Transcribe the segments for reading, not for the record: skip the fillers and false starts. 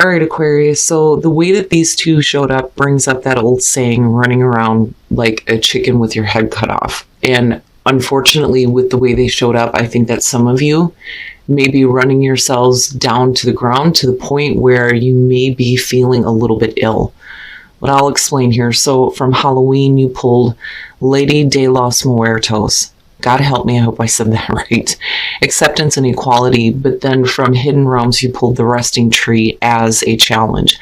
All right, Aquarius, so the way that these two showed up brings up that old saying, running around like a chicken with your head cut off. And unfortunately, with the way they showed up, I think that some of you may be running yourselves down to the ground to the point where you may be feeling a little bit ill. But I'll explain here. So from Halloween, you pulled Lady de los Muertos. God help me, I hope I said that right. Acceptance and equality. But then from Hidden Realms, you pulled the Resting Tree as a challenge.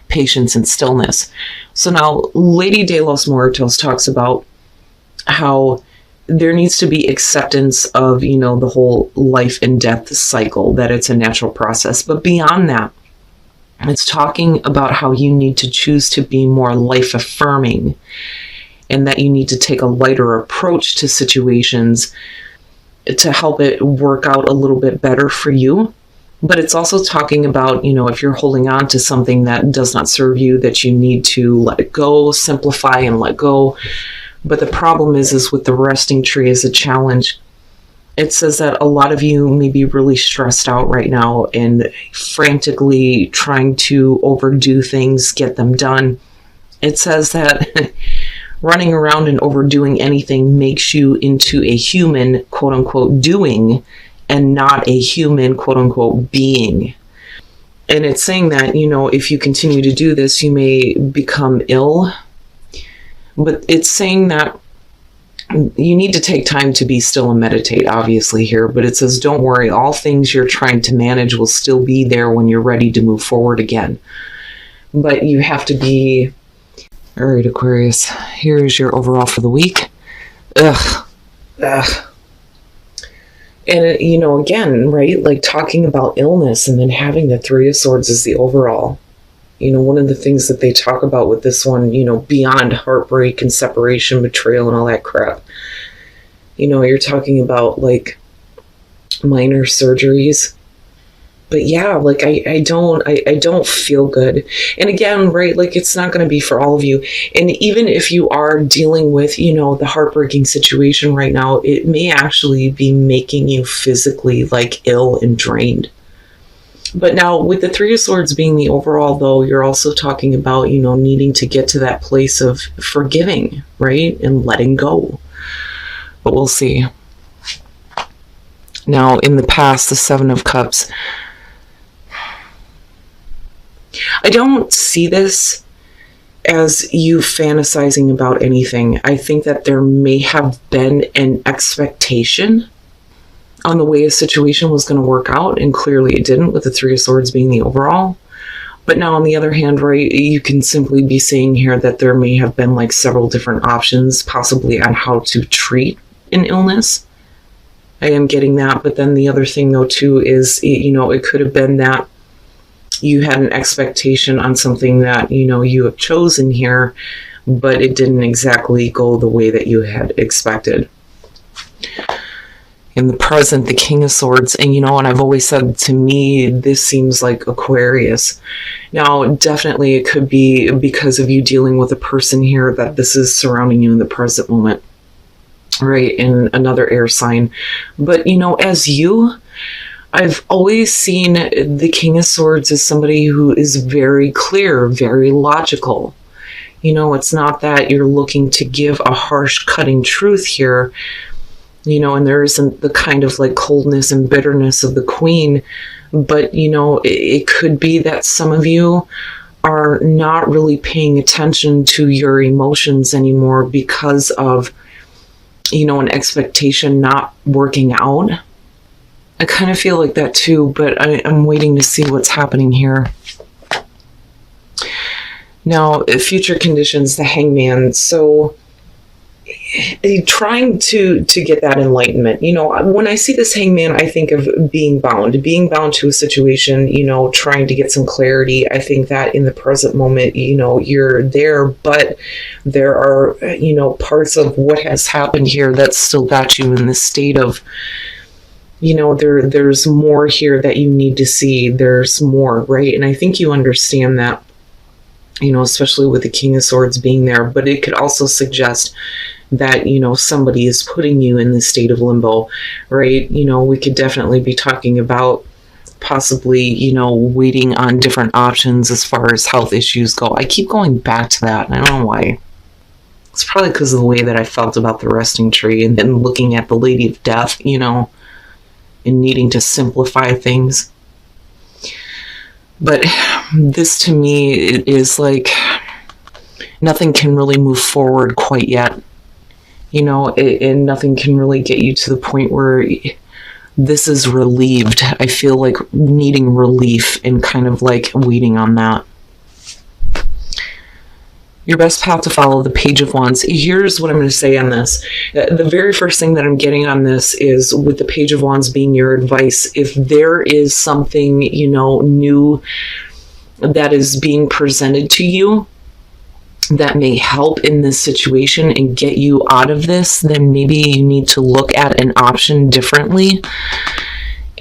Patience and stillness. So now Lady de los Muertos talks about how there needs to be acceptance of, you know, the whole life and death cycle, that it's a natural process. But beyond that, it's talking about how you need to choose to be more life affirming, and that you need to take a lighter approach to situations to help it work out a little bit better for you. But it's also talking about, you know, if you're holding on to something that does not serve you, that you need to let it go, simplify and let go. But the problem is with the Resting Tree as a challenge, it says that a lot of you may be really stressed out right now and frantically trying to overdo things, get them done. It says that running around and overdoing anything makes you into a human, quote unquote, doing, and not a human, quote unquote, being. And it's saying that, you know, if you continue to do this, you may become ill. But it's saying that you need to take time to be still and meditate, obviously, here. But it says, don't worry, all things you're trying to manage will still be there when you're ready to move forward again. But you have to be... All right, Aquarius, here is your overall for the week. Ugh. And, you know, again, right, like talking about illness and then having the Three of Swords as the overall. You know, one of the things that they talk about with this one, you know, beyond heartbreak and separation, betrayal and all that crap. You know, you're talking about like minor surgeries. But yeah, like I don't feel good. And again, right, like it's not going to be for all of you. And even if you are dealing with, you know, the heartbreaking situation right now, it may actually be making you physically like ill and drained. But now with the Three of Swords being the overall, though, you're also talking about, you know, needing to get to that place of forgiving, right? And letting go. But we'll see. Now, in the past, the Seven of Cups, I don't see this as you fantasizing about anything. I think that there may have been an expectation on the way a situation was going to work out, and clearly it didn't, with the Three of Swords being the overall. But now on the other hand, right, you can simply be saying here that there may have been like several different options possibly on how to treat an illness. I am getting that. But then the other thing though too is, you know, it could have been that you had an expectation on something that, you know, you have chosen here, but it didn't exactly go the way that you had expected. In the present, the King of Swords, and you know, and I've always said, to me, this seems like Aquarius. Now, definitely it could be because of you dealing with a person here that this is surrounding you in the present moment, right? In another air sign. But, you know, as you, I've always seen the King of Swords as somebody who is very clear, very logical. You know, it's not that you're looking to give a harsh, cutting truth here, you know, and there isn't the kind of like coldness and bitterness of the Queen. But, you know, it could be that some of you are not really paying attention to your emotions anymore because of, you know, an expectation not working out. I kind of feel like that too, but I'm waiting to see what's happening here. Now, future conditions, the Hangman. So trying to get that enlightenment. You know, when I see this Hangman, I think of being bound to a situation, you know, trying to get some clarity. I think that in the present moment, you know, you're there, but there are, you know, parts of what has happened here that's still got you in this state of, you know, there's more here that you need to see. There's more, right? And I think you understand that, you know, especially with the King of Swords being there. But it could also suggest that, you know, somebody is putting you in this state of limbo, right? You know, we could definitely be talking about possibly, you know, waiting on different options as far as health issues go. I keep going back to that, and I don't know why. It's probably because of the way that I felt about the resting tree, and then looking at the Lady of Death, you know, and needing to simplify things. But this to me is like nothing can really move forward quite yet, you know, and nothing can really get you to the point where this is relieved. I feel like needing relief and kind of like waiting on that. Your best path to follow, the Page of Wands. Here's what I'm going to say on this. The very first thing that I'm getting on this is with the Page of Wands being your advice. If there is something, you know, new that is being presented to you that may help in this situation and get you out of this, then maybe you need to look at an option differently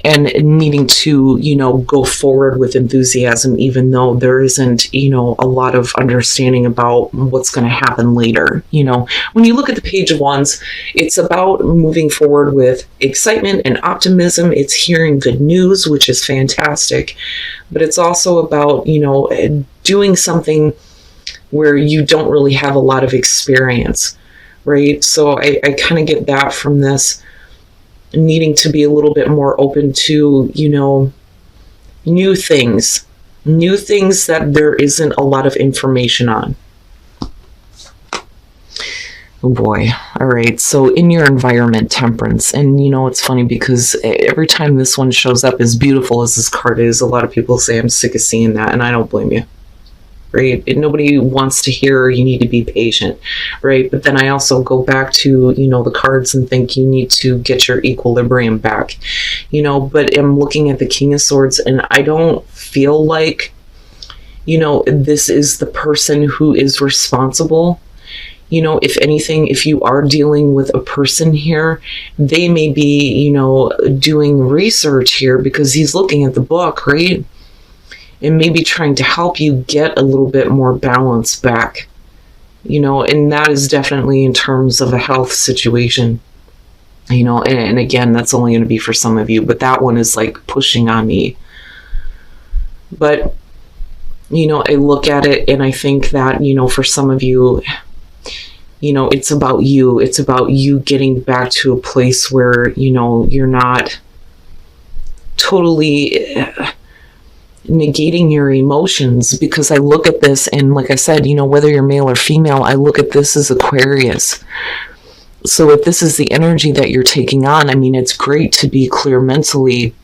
and needing to, you know, go forward with enthusiasm, even though there isn't, you know, a lot of understanding about what's going to happen later. You know, when you look at the Page of Wands, it's about moving forward with excitement and optimism. It's hearing good news, which is fantastic, but it's also about, you know, doing something where you don't really have a lot of experience, right? So I kind of get that from this, needing to be a little bit more open to, you know, new things that there isn't a lot of information on. Oh boy. All right. So in your environment, Temperance. And you know, it's funny because every time this one shows up, as beautiful as this card is, a lot of people say, I'm sick of seeing that. And I don't blame you. Right? Nobody wants to hear you need to be patient, right? But then I also go back to, you know, the cards and think you need to get your equilibrium back, you know. But I'm looking at the King of Swords and I don't feel like, you know, this is the person who is responsible. You know, if anything, if you are dealing with a person here, they may be, you know, doing research here because he's looking at the book, right? And maybe trying to help you get a little bit more balance back, you know, and that is definitely in terms of a health situation, you know, and again, that's only going to be for some of you, but that one is like pushing on me. But, you know, I look at it and I think that, you know, for some of you, you know, it's about you. It's about you getting back to a place where, you know, you're not totally negating your emotions, because I look at this and like I said, you know, whether you're male or female, I look at this as Aquarius. So if this is the energy that you're taking on, I mean, it's great to be clear mentally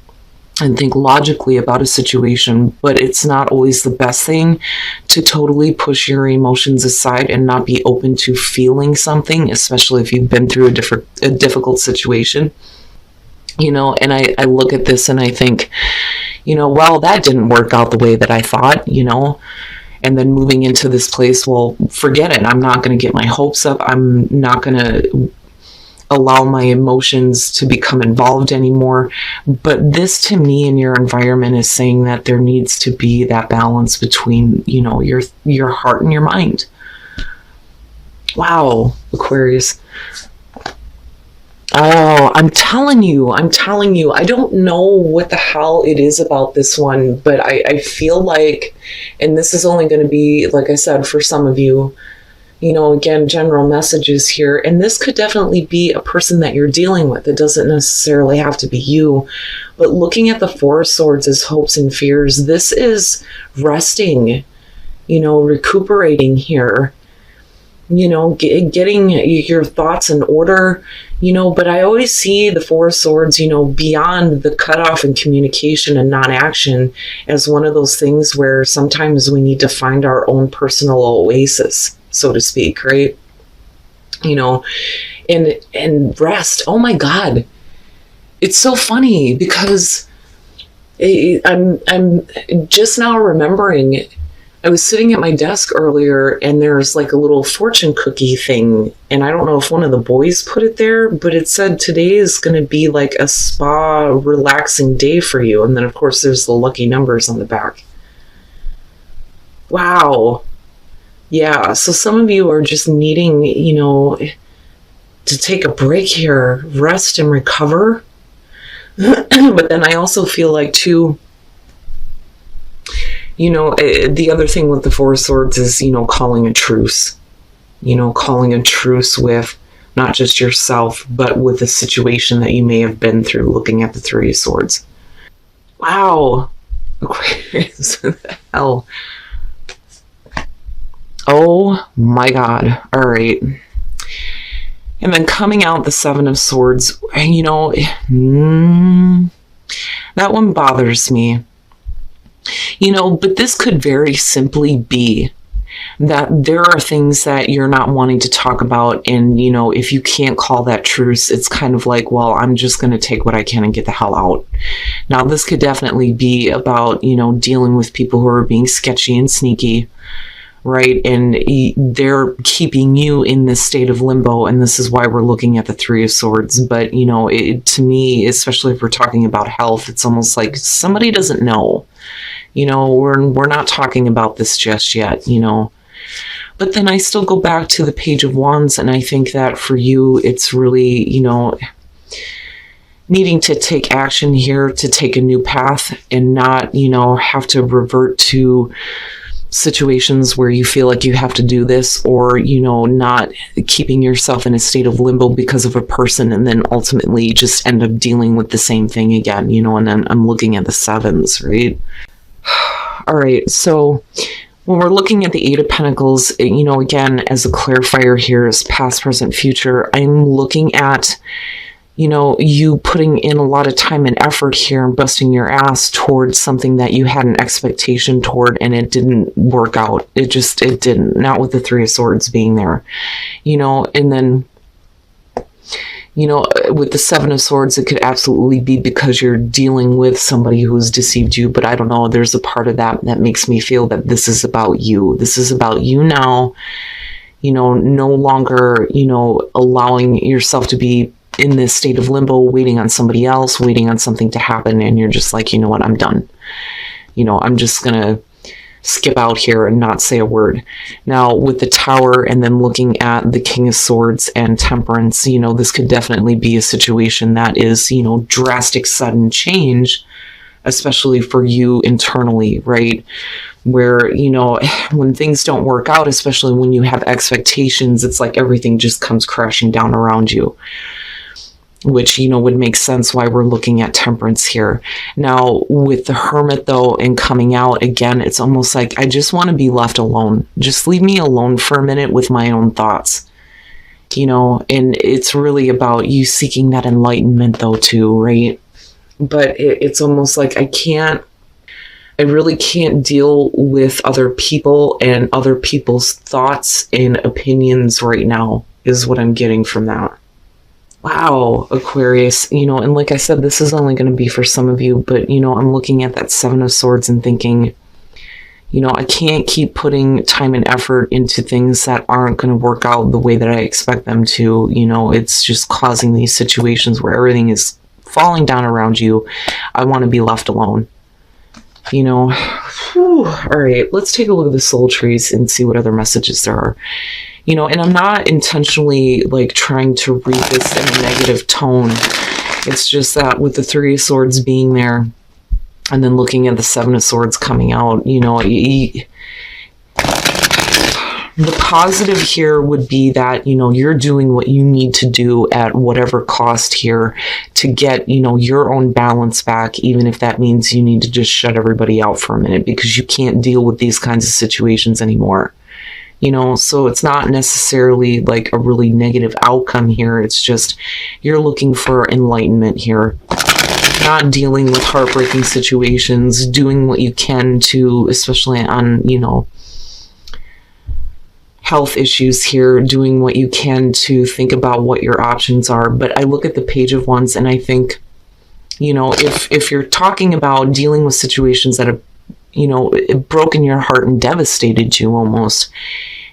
and think logically about a situation, but it's not always the best thing to totally push your emotions aside and not be open to feeling something, especially if you've been through a difficult situation. You know, and I look at this and I think, you know, well, that didn't work out the way that I thought, you know, and then moving into this place, well, forget it. I'm not going to get my hopes up. I'm not going to allow my emotions to become involved anymore. But this to me in your environment is saying that there needs to be that balance between, you know, your heart and your mind. Wow, Aquarius. Oh, I'm telling you, I don't know what the hell it is about this one, but I feel like, and this is only going to be, like I said, for some of you, you know, again, general messages here, and this could definitely be a person that you're dealing with. It doesn't necessarily have to be you, but looking at the Four of Swords as hopes and fears, this is resting, you know, recuperating here. You know, getting your thoughts in order, you know, but I always see the Four of Swords, you know, beyond the cutoff in communication and non-action as one of those things where sometimes we need to find our own personal oasis, so to speak, right? You know, and rest. Oh my God. It's so funny because I'm just now remembering, I was sitting at my desk earlier and there's like a little fortune cookie thing. And I don't know if one of the boys put it there, but it said today is going to be like a spa relaxing day for you. And then of course there's the lucky numbers on the back. Wow. Yeah. So some of you are just needing, you know, to take a break here, rest and recover. But then I also feel like too, You know, the other thing with the Four of Swords is, you know, calling a truce. You know, calling a truce with not just yourself, but with a situation that you may have been through, looking at the Three of Swords. Wow. Aquarius, what the hell? Oh my God. All right. And then coming out the Seven of Swords, you know, that one bothers me. You know, but this could very simply be that there are things that you're not wanting to talk about, and, you know, if you can't call that truce, it's kind of like, well, I'm just going to take what I can and get the hell out. Now, this could definitely be about, you know, dealing with people who are being sketchy and sneaky, right? And they're keeping you in this state of limbo, and this is why we're looking at the Three of Swords. But, you know, to me, especially if we're talking about health, it's almost like somebody doesn't know. You know, we're not talking about this just yet, you know. But then I still go back to the Page of Wands, and I think that for you, it's really, you know, needing to take action here to take a new path and not, you know, have to revert to situations where you feel like you have to do this, or, you know, not keeping yourself in a state of limbo because of a person and then ultimately just end up dealing with the same thing again, you know. And then I'm looking at the sevens, right? All right, so when we're looking at the Eight of Pentacles, you know, again, as a clarifier here is past, present, future, I'm looking at, you know, you putting in a lot of time and effort here and busting your ass towards something that you had an expectation toward, and it didn't work out. It didn't. Not with the Three of Swords being there, you know. And then, you know, with the Seven of Swords, it could absolutely be because you're dealing with somebody who's deceived you. But I don't know, there's a part of that that makes me feel that this is about you. This is about you now, you know, no longer, you know, allowing yourself to be in this state of limbo, waiting on somebody else, waiting on something to happen. And you're just like, you know what, I'm done. You know, I'm just going to skip out here and not say a word. Now, with the Tower and then looking at the King of Swords and Temperance, you know, this could definitely be a situation that is, you know, drastic, sudden change, especially for you internally, right? Where, you know, when things don't work out, especially when you have expectations, it's like everything just comes crashing down around you. Which, you know, would make sense why we're looking at Temperance here. Now, with the Hermit, though, and coming out, again, it's almost like I just want to be left alone. Just leave me alone for a minute with my own thoughts. You know, and it's really about you seeking that enlightenment, though, too, right? But it's almost like I really can't deal with other people and other people's thoughts and opinions right now, is what I'm getting from that. Wow, Aquarius, you know, and like I said, this is only going to be for some of you, but, you know, I'm looking at that Seven of Swords and thinking, you know, I can't keep putting time and effort into things that aren't going to work out the way that I expect them to. You know, it's just causing these situations where everything is falling down around you. I want to be left alone. You know, whew. All right, let's take a look at the soul trees and see what other messages there are. You know, and I'm not intentionally like trying to read this in a negative tone. It's just that with the Three of Swords being there and then looking at the Seven of Swords coming out, you know, the positive here would be that, you know, you're doing what you need to do at whatever cost here to get, you know, your own balance back, even if that means you need to just shut everybody out for a minute because you can't deal with these kinds of situations anymore. You know, so it's not necessarily like a really negative outcome here. It's just you're looking for enlightenment here. Not dealing with heartbreaking situations, doing what you can to, especially on, you know, health issues here, doing what you can to think about what your options are. But I look at the Page of Wands and I think, you know, if you're talking about dealing with situations that have, you know, broken your heart and devastated you almost,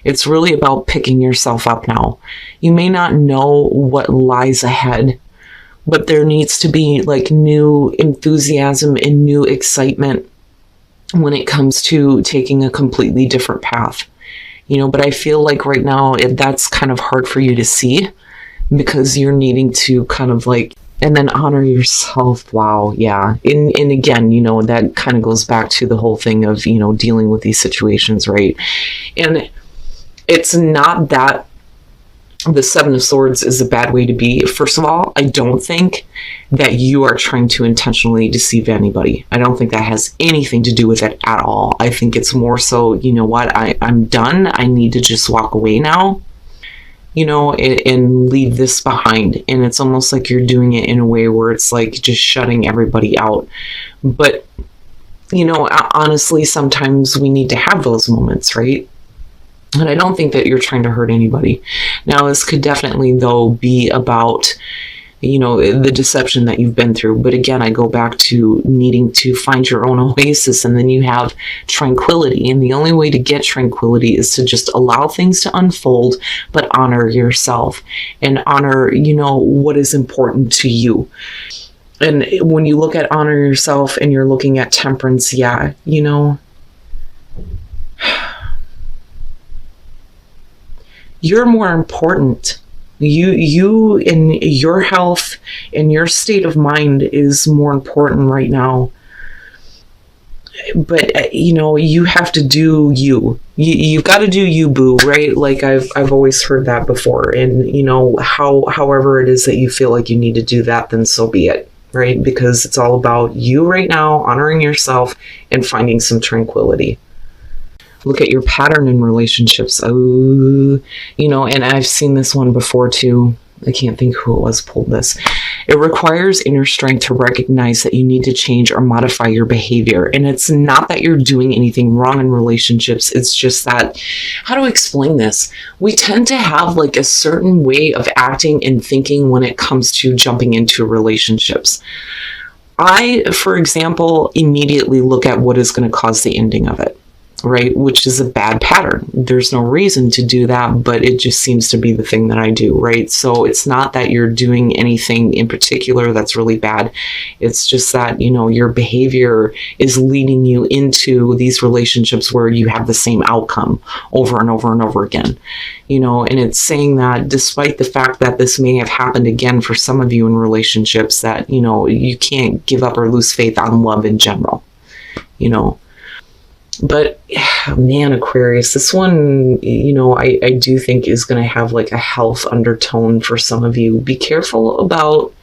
it's really about picking yourself up now. You may not know what lies ahead, but there needs to be like new enthusiasm and new excitement when it comes to taking a completely different path. You know, but I feel like right now that's kind of hard for you to see because you're needing to kind of like And then honor yourself. Wow. Yeah. And again, you know, that kind of goes back to the whole thing of, you know, dealing with these situations, right? And it's not that the Seven of Swords is a bad way to be. First of all, I don't think that you are trying to intentionally deceive anybody. I don't think that has anything to do with it at all. I think it's more so, you know what, I'm done. I need to just walk away now, you know, and leave this behind. And it's almost like you're doing it in a way where it's like just shutting everybody out. But, you know, honestly, sometimes we need to have those moments, right? And I don't think that you're trying to hurt anybody. Now, this could definitely, though, be about, you know, the deception that you've been through. But again, I go back to needing to find your own oasis, and then you have tranquility. And the only way to get tranquility is to just allow things to unfold, but honor yourself and honor, you know, what is important to you. And when you look at honor yourself and you're looking at temperance, yeah, you know, you're more important. You and your health and your state of mind is more important right now. But you know, you have to do you. You've got to do you, boo, right? Like I've always heard that before. And you know, however it is that you feel like you need to do that, then so be it, right? Because it's all about you right now, honoring yourself and finding some tranquility. Look at your pattern in relationships. Oh, you know, and I've seen this one before too. I can't think who it was pulled this. It requires inner strength to recognize that you need to change or modify your behavior. And it's not that you're doing anything wrong in relationships. It's just that, how to explain this? We tend to have like a certain way of acting and thinking when it comes to jumping into relationships. I, for example, immediately look at what is going to cause the ending of it. Right? Which is a bad pattern. There's no reason to do that, but it just seems to be the thing that I do, right? So it's not that you're doing anything in particular that's really bad. It's just that, you know, your behavior is leading you into these relationships where you have the same outcome over and over and over again, you know, and it's saying that despite the fact that this may have happened again for some of you in relationships, that, you know, you can't give up or lose faith on love in general, you know. But man, Aquarius, this one, you know, I do think is going to have like a health undertone for some of you. Be careful about,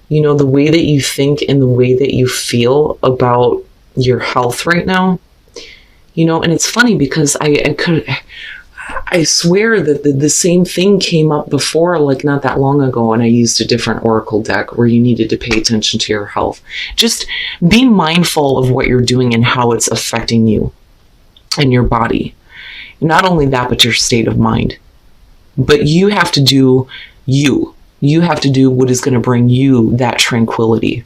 you know, the way that you think and the way that you feel about your health right now. You know, and it's funny because I swear that the same thing came up before, like not that long ago, and I used a different oracle deck where you needed to pay attention to your health. Just be mindful of what you're doing and how it's affecting you and your body. Not only that, but your state of mind. But you have to do you. You have to do what is going to bring you that tranquility.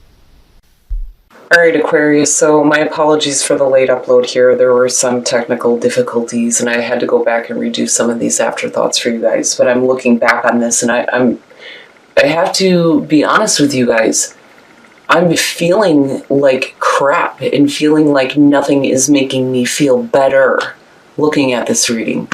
All right, Aquarius, so my apologies for the late upload here. There were some technical difficulties and I had to go back and redo some of these afterthoughts for you guys. But I'm looking back on this and I have to be honest with you guys. I'm feeling like crap and feeling like nothing is making me feel better looking at this reading.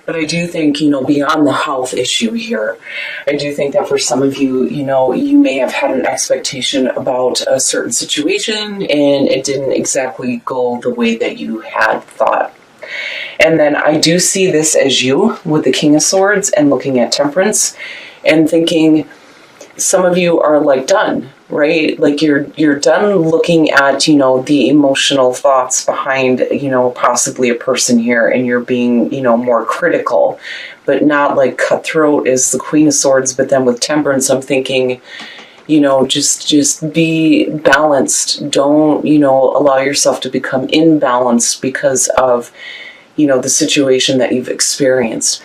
But I do think, you know, beyond the health issue here, I do think that for some of you, you know, you may have had an expectation about a certain situation and it didn't exactly go the way that you had thought. And then I do see this as you with the King of Swords and looking at Temperance and thinking some of you are like done, right? Like you're done looking at, you know, the emotional thoughts behind, you know, possibly a person here, and you're being, you know, more critical, but not like cutthroat as the Queen of Swords. But then with Temperance, I'm thinking, you know, just be balanced. Don't, you know, allow yourself to become imbalanced because of, you know, the situation that you've experienced.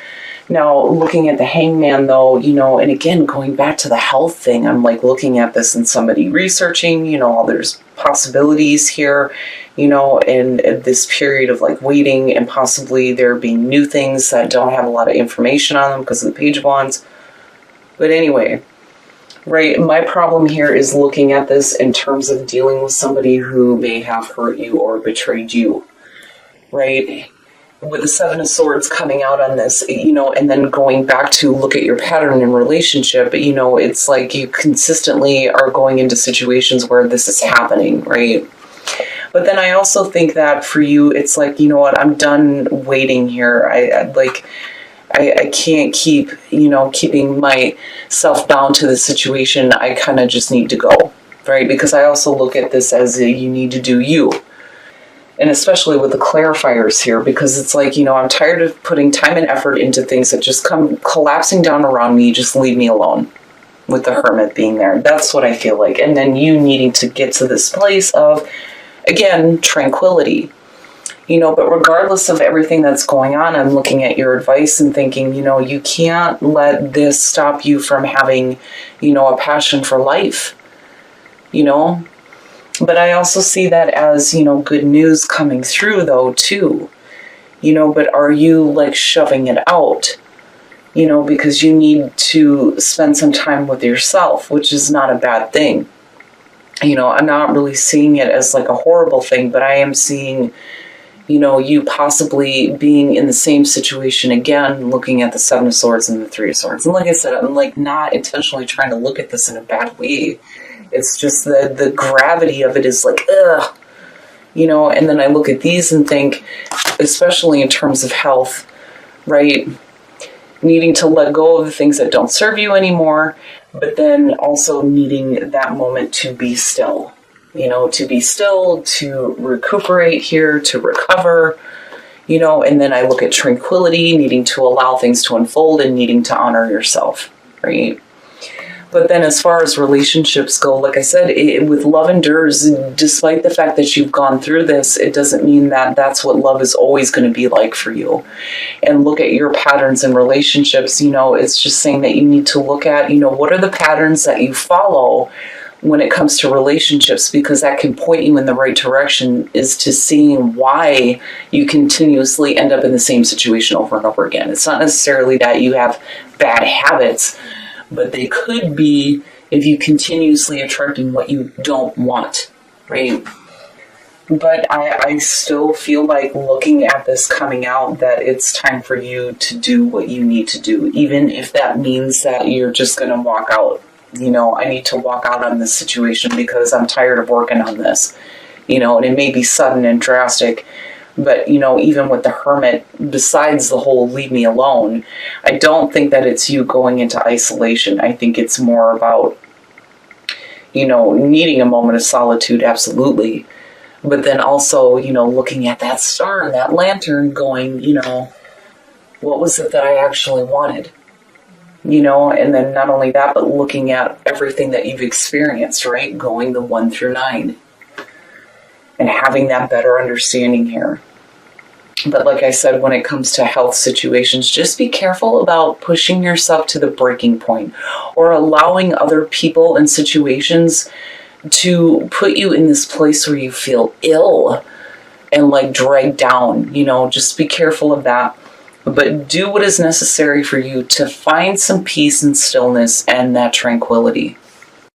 Now, looking at the Hangman, though, you know, and again, going back to the health thing, I'm like looking at this and somebody researching, you know, there's possibilities here, you know, and this period of like waiting and possibly there being new things that don't have a lot of information on them because of the Page of Wands. But anyway, right, my problem here is looking at this in terms of dealing with somebody who may have hurt you or betrayed you, right? with the Seven of Swords coming out on this, you know, and then going back to look at your pattern in relationship, you know, it's like you consistently are going into situations where this is happening, right? But then I also think that for you, it's like, you know what, I'm done waiting here. I can't keep, you know, keeping myself bound to the situation. I kind of just need to go, right? Because I also look at this as you need to do you. And especially with the clarifiers here, because it's like, you know, I'm tired of putting time and effort into things that just come collapsing down around me. Just leave me alone, with the Hermit being there. That's what I feel like. And then you needing to get to this place of, again, tranquility. You know, but regardless of everything that's going on, I'm looking at your advice and thinking, you know, you can't let this stop you from having, you know, a passion for life, you know. But I also see that as, you know, good news coming through, though, too. You know, but are you, like, shoving it out? You know, because you need to spend some time with yourself, which is not a bad thing. You know, I'm not really seeing it as, like, a horrible thing, but I am seeing, you know, you possibly being in the same situation again, looking at the Seven of Swords and the Three of Swords. And like I said, I'm, like, not intentionally trying to look at this in a bad way. It's just the gravity of it is like, ugh, you know, and then I look at these and think, especially in terms of health, right? Needing to let go of the things that don't serve you anymore, but then also needing that moment to be still, you know, to be still, to recuperate here, to recover, you know, and then I look at tranquility, needing to allow things to unfold and needing to honor yourself, right? But then as far as relationships go, like I said, with love endures, despite the fact that you've gone through this, it doesn't mean that that's what love is always going to be like for you. And look at your patterns in relationships, you know, it's just saying that you need to look at, you know, what are the patterns that you follow when it comes to relationships, because that can point you in the right direction, is to seeing why you continuously end up in the same situation over and over again. It's not necessarily that you have bad habits, but they could be if you continuously attracting what you don't want, right? But I still feel like looking at this coming out that it's time for you to do what you need to do, even if that means that you're just going to walk out. You know, I need to walk out on this situation because I'm tired of working on this, you know, and it may be sudden and drastic. But, you know, even with the Hermit, besides the whole leave me alone, I don't think that it's you going into isolation. I think it's more about, you know, needing a moment of solitude, absolutely. But then also, you know, looking at that star and that lantern going, you know, what was it that I actually wanted? You know, and then not only that, but looking at everything that you've experienced, right? Going the 1 through 9. And having that better understanding here. But like I said, when it comes to health situations, just be careful about pushing yourself to the breaking point or allowing other people and situations to put you in this place where you feel ill and like dragged down. You know, just be careful of that. But do what is necessary for you to find some peace and stillness and that tranquility.